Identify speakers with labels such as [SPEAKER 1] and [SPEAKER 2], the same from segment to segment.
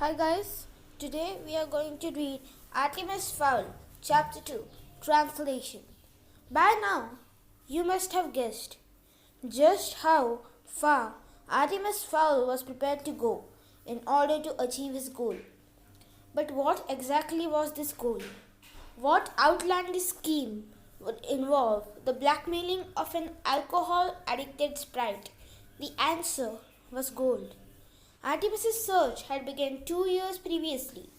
[SPEAKER 1] Hi guys, today we are going to read Artemis Fowl, Chapter 2, Translation. By now, you must have guessed just how far Artemis Fowl was prepared to go in order to achieve his goal. But what exactly was this goal? What outlandish scheme would involve the blackmailing of an alcohol-addicted sprite? The answer was gold. Artemis's search had begun 2 years previously,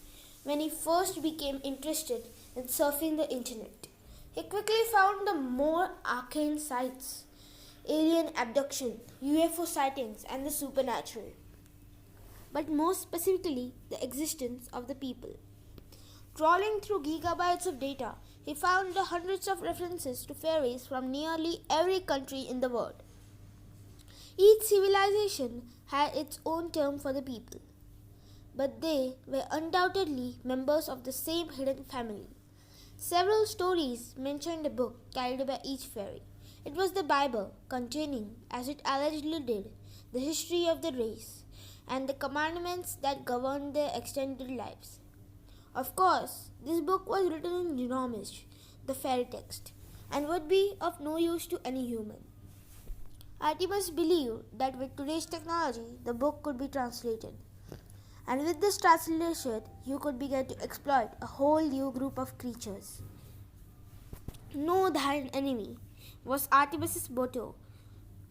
[SPEAKER 1] when he first became interested in surfing the internet. He quickly found the more arcane sites, alien abduction, UFO sightings, and the supernatural. But more specifically, the existence of the people. Trawling through gigabytes of data, he found the hundreds of references to fairies from nearly every country in the world. Each civilization had its own term for the people, but they were undoubtedly members of the same hidden family. Several stories mentioned a book carried by each fairy. It was the Bible, containing, as it allegedly did, the history of the race and the commandments that governed their extended lives. Of course, this book was written in Artemis, the fairy text, and would be of no use to any human. Artemis believed that with today's technology, the book could be translated. And with this translation, you could begin to exploit a whole new group of creatures. Know thine enemy was Artemis's motto.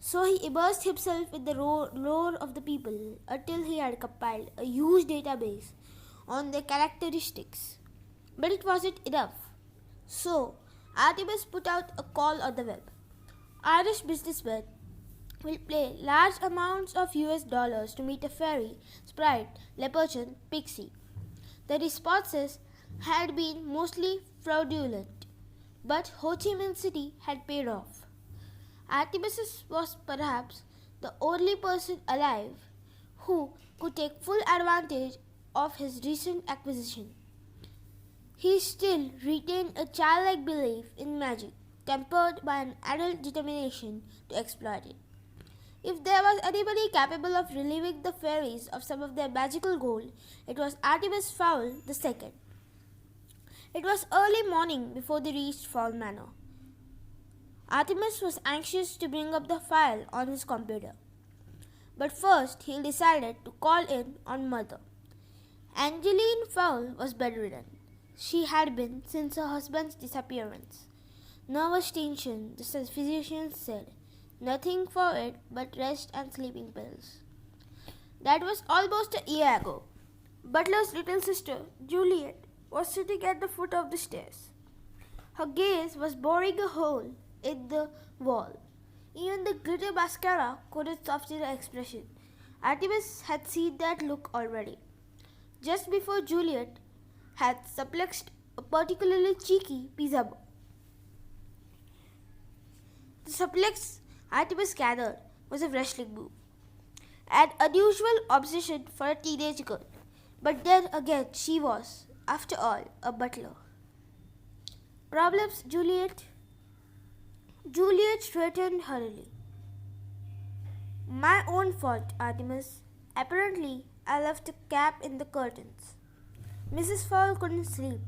[SPEAKER 1] So he immersed himself in the lore of the people until he had compiled a huge database on their characteristics. But it wasn't enough. So Artemis put out a call on the web. Irish businessmen will pay large amounts of US dollars to meet a fairy, sprite, leprechaun, pixie. The responses had been mostly fraudulent, but Ho Chi Minh City had paid off. Artemis was perhaps the only person alive who could take full advantage of his recent acquisition. He still retained a childlike belief in magic, tempered by an adult determination to exploit it. If there was anybody capable of relieving the fairies of some of their magical gold, it was Artemis Fowl II. It was early morning before they reached Fowl Manor. Artemis was anxious to bring up the file on his computer. But first he decided to call in on Mother. Angeline Fowl was bedridden. She had been since her husband's disappearance. Nervous tension, the physician said. Nothing for it but rest and sleeping pills. That was almost a year ago. Butler's little sister, Juliet, was sitting at the foot of the stairs. Her gaze was boring a hole in the wall. Even the glitter mascara couldn't soften her expression. Artemis had seen that look already. Just before Juliet had suplexed a particularly cheeky pizza boy. The suplex Artemis gathered was a wrestling move, an unusual obsession for a teenage girl. But then again, she was, after all, a butler. Problems, Juliet? Juliet straightened hurriedly. My own fault, Artemis. Apparently, I left a cap in the curtains. Mrs. Fowl couldn't sleep.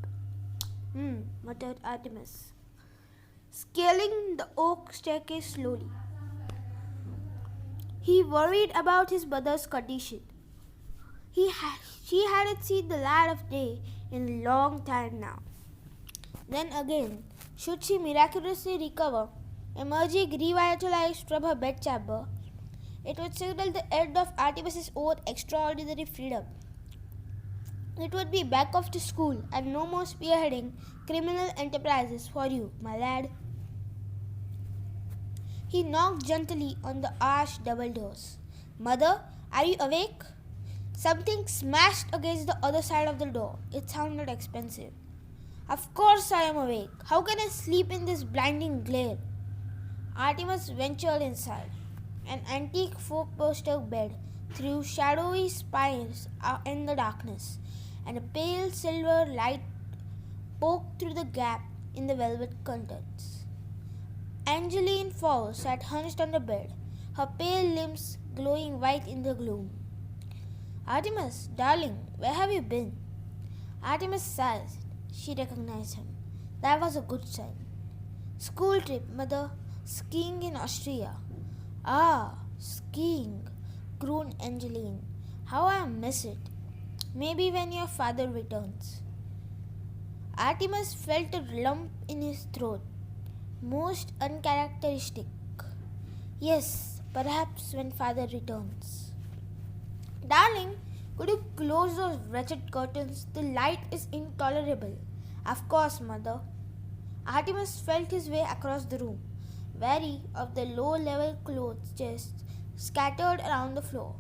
[SPEAKER 1] Muttered Artemis, scaling the oak staircase slowly. He worried about his mother's condition. She hadn't seen the light of day in a long time now. Then again, should she miraculously recover, emerging revitalized from her bedchamber, it would signal the end of Artemis's own extraordinary freedom. It would be back off to school and no more spearheading criminal enterprises for you, my lad. He knocked gently on the arched double doors. Mother, are you awake? Something smashed against the other side of the door. It sounded expensive. Of course I am awake. How can I sleep in this blinding glare? Artemis ventured inside. An antique four-poster bed threw shadowy spires in the darkness, and a pale silver light poked through the gap in the velvet curtains. Angeline Fowl sat hunched on the bed, her pale limbs glowing white in the gloom. Artemis, darling, where have you been? Artemis sighed. She recognized him. That was a good sign. School trip, mother. Skiing in Austria. Ah, skiing, crooned Angeline. How I miss it. Maybe when your father returns. Artemis felt a lump in his throat. Most uncharacteristic. Yes, perhaps when father returns. Darling, could you close those wretched curtains? The light is intolerable. Of course, mother. Artemis felt his way across the room, wary of the low-level clothes chests scattered around the floor.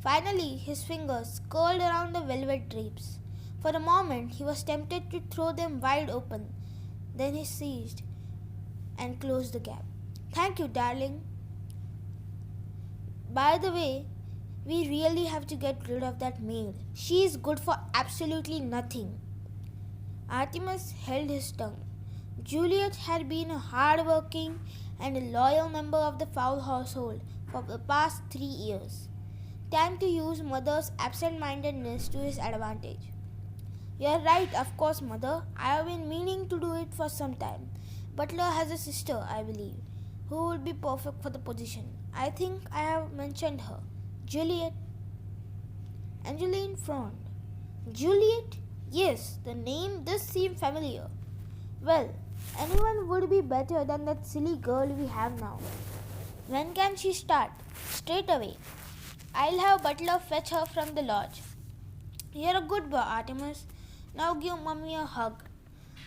[SPEAKER 1] Finally, his fingers curled around the velvet drapes. For a moment, he was tempted to throw them wide open. Then he seized and closed the gap. Thank you, darling. By the way, we really have to get rid of that maid. She is good for absolutely nothing. Artemis held his tongue. Juliet had been a hard-working and a loyal member of the fowl household for the past 3 years. Time to use mother's absent-mindedness to his advantage. You are right, of course, mother. I have been meaning to do it for some time. Butler has a sister, I believe, who would be perfect for the position. I think I have mentioned her. Juliet. Angeline frowned. Juliet? Yes, the name does seem familiar. Well, anyone would be better than that silly girl we have now. When can she start? Straight away. I'll have Butler fetch her from the lodge. You're a good boy, Artemis. Now give Mummy a hug.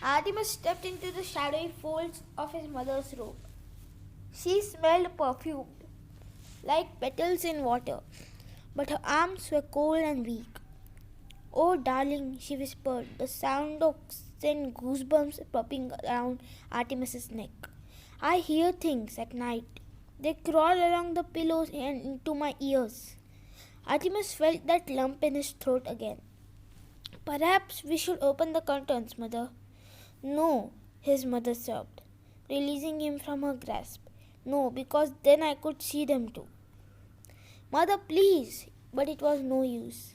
[SPEAKER 1] Artemis stepped into the shadowy folds of his mother's robe. She smelled perfumed, like petals in water, but her arms were cold and weak. Oh, darling, she whispered, the sound of sent goosebumps popping around Artemis's neck. I hear things at night. They crawl along the pillows and into my ears. Artemis felt that lump in his throat again. Perhaps we should open the curtains, mother. No, his mother sobbed, releasing him from her grasp. No, because then I could see them too. Mother, please! But it was no use.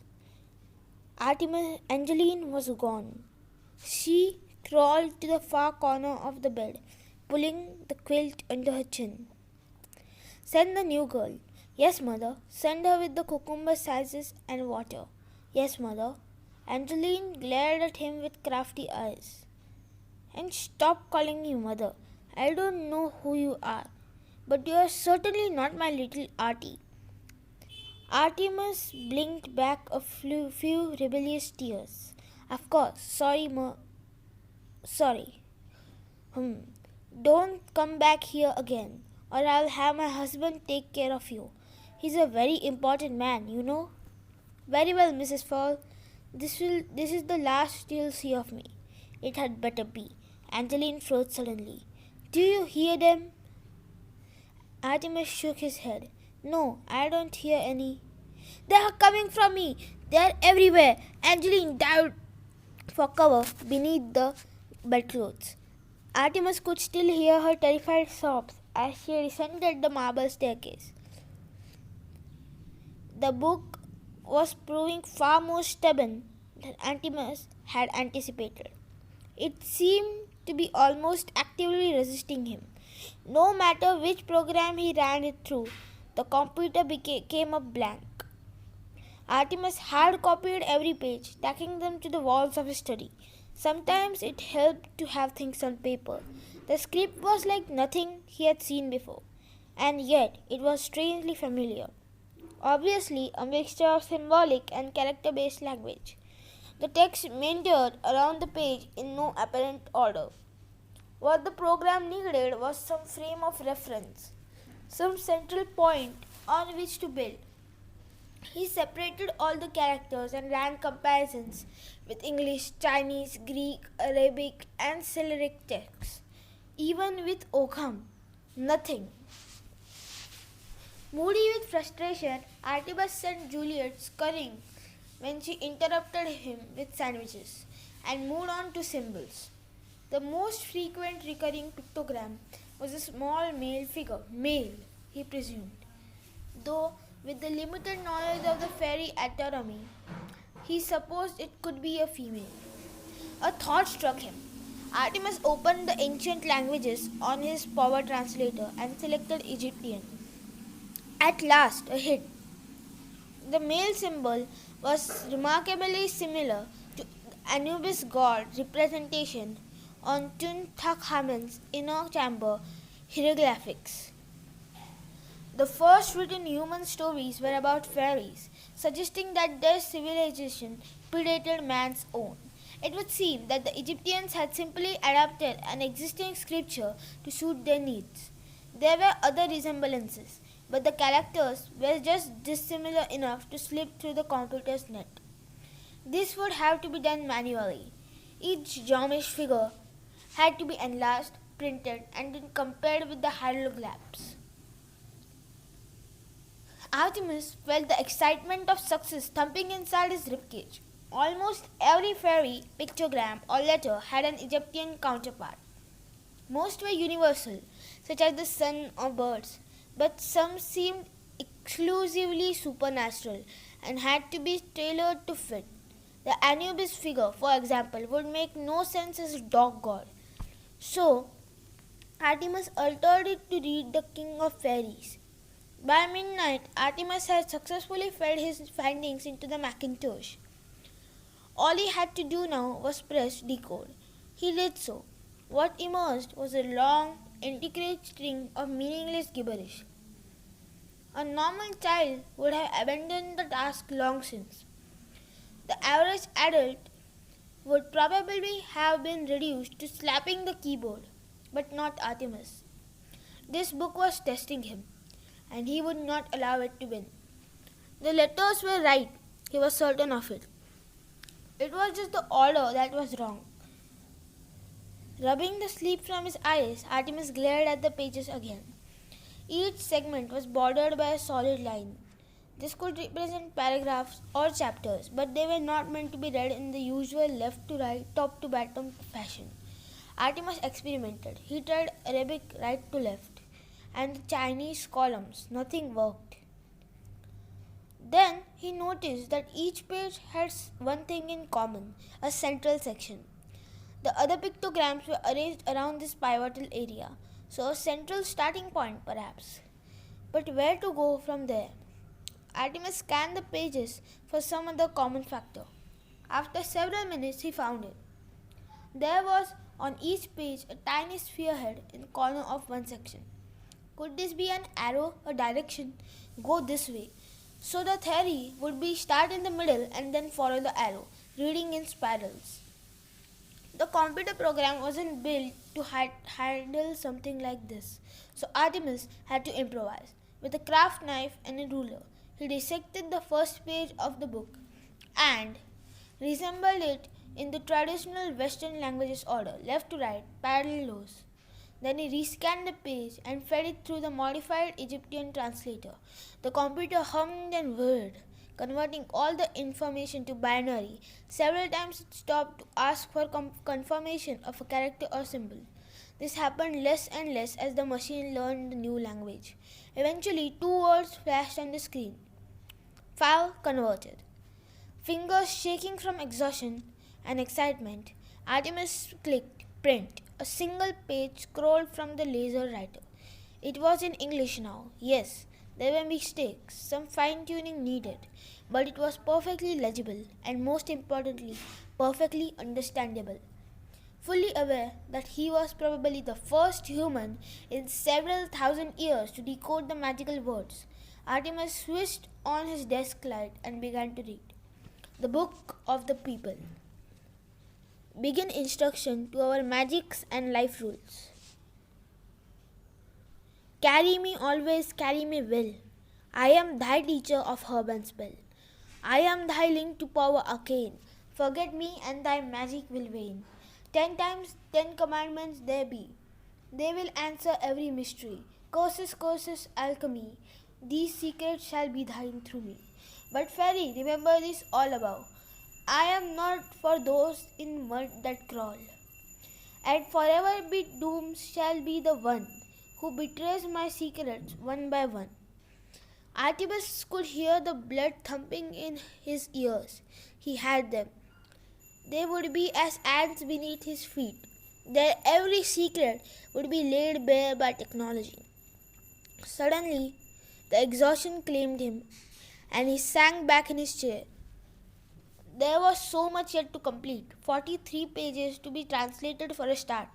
[SPEAKER 1] Angeline was gone. She crawled to the far corner of the bed, pulling the quilt under her chin. Send the new girl. Yes, mother. Send her with the cucumber slices and water. Yes, mother. Angeline glared at him with crafty eyes. And stop calling me mother. I don't know who you are, but you are certainly not my little Artie. Artemis blinked back a few rebellious tears. Of course, sorry, sorry. Don't come back here again, or I'll have my husband take care of you. He's a very important man, you know. Very well, Mrs. Fall. This is the last you'll see of me. It had better be. Angeline froze suddenly. Do you hear them? Artemis shook his head. No, I don't hear any. They are coming from me. They are everywhere. Angeline dived for cover beneath the bedclothes. Artemis could still hear her terrified sobs as she descended the marble staircase. The book was proving far more stubborn than Artemis had anticipated. It seemed to be almost actively resisting him. No matter which program he ran it through, the computer came up blank. Artemis had copied every page, tacking them to the walls of his study. Sometimes it helped to have things on paper. The script was like nothing he had seen before, and yet it was strangely familiar. Obviously, a mixture of symbolic and character-based language. The text meandered around the page in no apparent order. What the program needed was some frame of reference, some central point on which to build. He separated all the characters and ran comparisons with English, Chinese, Greek, Arabic, and Cyrillic texts. Even with Ogham, nothing. Moody with frustration, Artemis sent Juliet scurrying when she interrupted him with sandwiches and moved on to symbols. The most frequent recurring pictogram was a small male figure, male, he presumed, though With the limited knowledge of the fairy anatomy, he supposed it could be a female. A thought struck him. Artemis opened the ancient languages on his power translator and selected Egyptian. At last, a hit. The male symbol was remarkably similar to Anubis god representation on Tutankhamun's inner chamber hieroglyphics. The first written human stories were about fairies, suggesting that their civilization predated man's own. It would seem that the Egyptians had simply adapted an existing scripture to suit their needs. There were other resemblances, but the characters were just dissimilar enough to slip through the computer's net. This would have to be done manually. Each geometric figure had to be enlarged, printed, and then compared with the hieroglyphs. Artemis felt the excitement of success thumping inside his ribcage. Almost every fairy, pictogram, or letter had an Egyptian counterpart. Most were universal, such as the sun or birds, but some seemed exclusively supernatural and had to be tailored to fit. The Anubis figure, for example, would make no sense as a dog god. So, Artemis altered it to read the King of Fairies. By midnight, Artemis had successfully fed his findings into the Macintosh. All he had to do now was press decode. He did so. What emerged was a long, intricate string of meaningless gibberish. A normal child would have abandoned the task long since. The average adult would probably have been reduced to slapping the keyboard, but not Artemis. This book was testing him, and he would not allow it to win. The letters were right, he was certain of it. It was just the order that was wrong. Rubbing the sleep from his eyes, Artemis glared at the pages again. Each segment was bordered by a solid line. This could represent paragraphs or chapters, but they were not meant to be read in the usual left to right, top to bottom fashion. Artemis experimented. He tried Arabic right to left and the Chinese columns. Nothing worked. Then he noticed that each page had one thing in common, a central section. The other pictograms were arranged around this pivotal area, so a central starting point perhaps. But where to go from there? Artemis scanned the pages for some other common factor. After several minutes he found it. There was on each page a tiny spearhead in the corner of one section. Could this be an arrow, a direction? Go this way. So the theory would be start in the middle and then follow the arrow, reading in spirals. The computer program wasn't built to handle something like this, so Artemis had to improvise. With a craft knife and a ruler, he dissected the first page of the book and reassembled it in the traditional Western languages order, left to right, parallel rows. Then he rescanned the page and fed it through the modified Egyptian translator. The computer hummed and whirred, converting all the information to binary. Several times it stopped to ask for confirmation of a character or symbol. This happened less and less as the machine learned the new language. Eventually, 2 words flashed on the screen. Fowl converted. Fingers shaking from exhaustion and excitement, Artemis clicked print. A single page scrolled from the laser writer. It was in English now. Yes, there were mistakes, some fine-tuning needed, but it was perfectly legible and most importantly, perfectly understandable. Fully aware that he was probably the first human in several thousand years to decode the magical words, Artemis switched on his desk light and began to read. The Book of the People. Begin instruction to our magics and life rules. Carry me always, carry me well. I am thy teacher of herb and spell. I am thy link to power arcane. Forget me and thy magic will wane. 10 times 10 commandments there be. They will answer every mystery. Curses, curses, alchemy. These secrets shall be thine through me. But fairy, remember this all above. I am not for those in mud that crawl, and forever be doomed shall be the one who betrays my secrets one by one. Artemis could hear the blood thumping in his ears. He had them. They would be as ants beneath his feet. Their every secret would be laid bare by technology. Suddenly, the exhaustion claimed him, and he sank back in his chair. There was so much yet to complete, 43 pages to be translated for a start.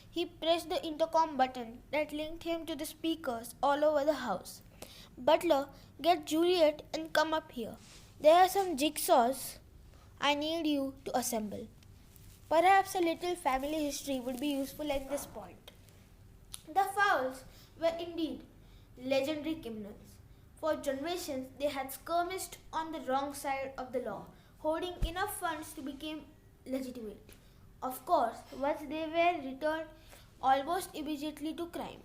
[SPEAKER 1] He pressed the intercom button that linked him to the speakers all over the house. Butler, get Juliet and come up here. There are some jigsaws I need you to assemble. Perhaps a little family history would be useful at this point. The Fowls were indeed legendary criminals. For generations, they had skirmished on the wrong side of the law, hoarding enough funds to become legitimate. Of course, once they were returned almost immediately to crime.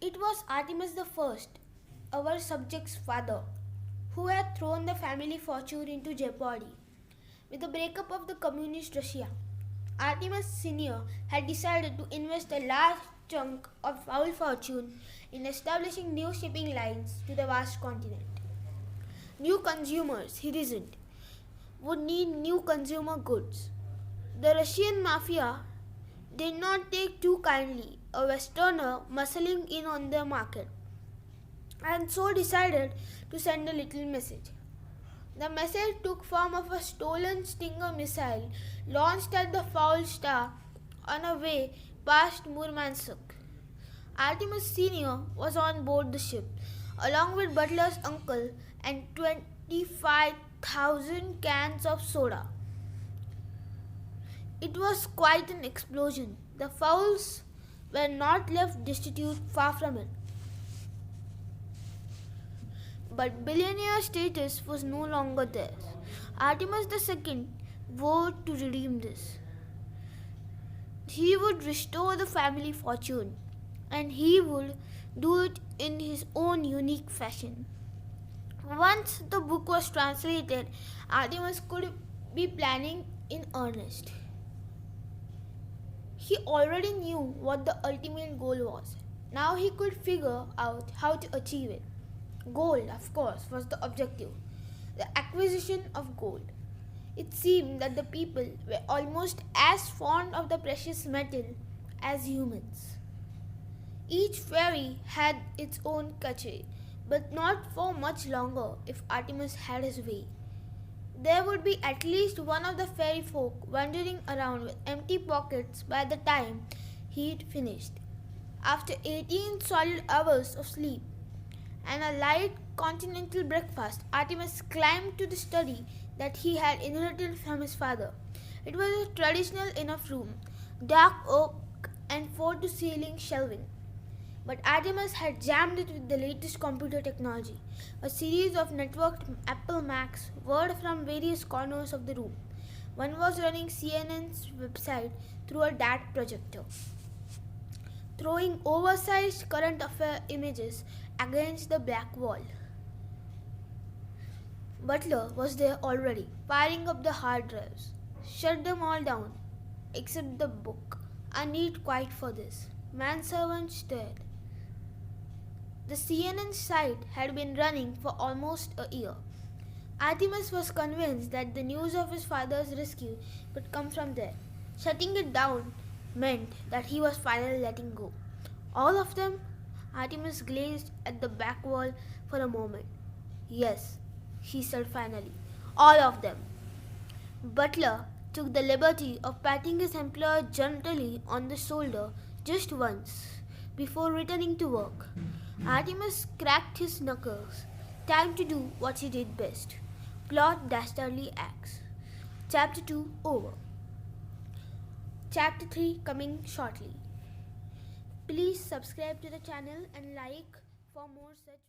[SPEAKER 1] It was Artemis the First, our subject's father, who had thrown the family fortune into jeopardy. With the breakup of the communist Russia, Artemis Sr. had decided to invest a large chunk of fowl fortune in establishing new shipping lines to the vast continent. New consumers, he reasoned, would need new consumer goods. The Russian mafia did not take too kindly a Westerner muscling in on their market, and so decided to send a little message. The message took form of a stolen Stinger missile launched at the Foul Star on a way past Murmansk. Artemis Sr. was on board the ship, along with Butler's uncle and 25,000 cans of soda. It was quite an explosion. The Fowls were not left destitute, far from it. But billionaire status was no longer theirs. Artemis II vowed to redeem this. He would restore the family fortune, and he would do it in his own unique fashion. Once the book was translated, Artemis could be planning in earnest. He already knew what the ultimate goal was. Now he could figure out how to achieve it. Gold, of course, was the objective. The acquisition of gold. It seemed that the people were almost as fond of the precious metal as humans. Each fairy had its own cachet, but not for much longer if Artemis had his way. There would be at least one of the fairy folk wandering around with empty pockets by the time he'd finished. After 18 solid hours of sleep and a light continental breakfast, Artemis climbed to the study that he had inherited from his father. It was a traditional enough room, dark oak and floor-to-ceiling shelving. But Artemis had jammed it with the latest computer technology. A series of networked Apple Macs whirred from various corners of the room. One was running CNN's website through a DAT projector, throwing oversized current affair images against the black wall. Butler was there already, firing up the hard drives. Shut them all down, except the book. I need quiet for this. Manservant stared. The CNN site had been running for almost a year. Artemis was convinced that the news of his father's rescue would come from there. Shutting it down meant that he was finally letting go. All of them? Artemis gazed at the back wall for a moment. Yes, he said finally. All of them. Butler took the liberty of patting his employer gently on the shoulder just once before returning to work. Artemis cracked his knuckles. Time to do what he did best. Plot dastardly acts. Chapter 2 over. Chapter 3 coming shortly. Please subscribe to the channel and like for more such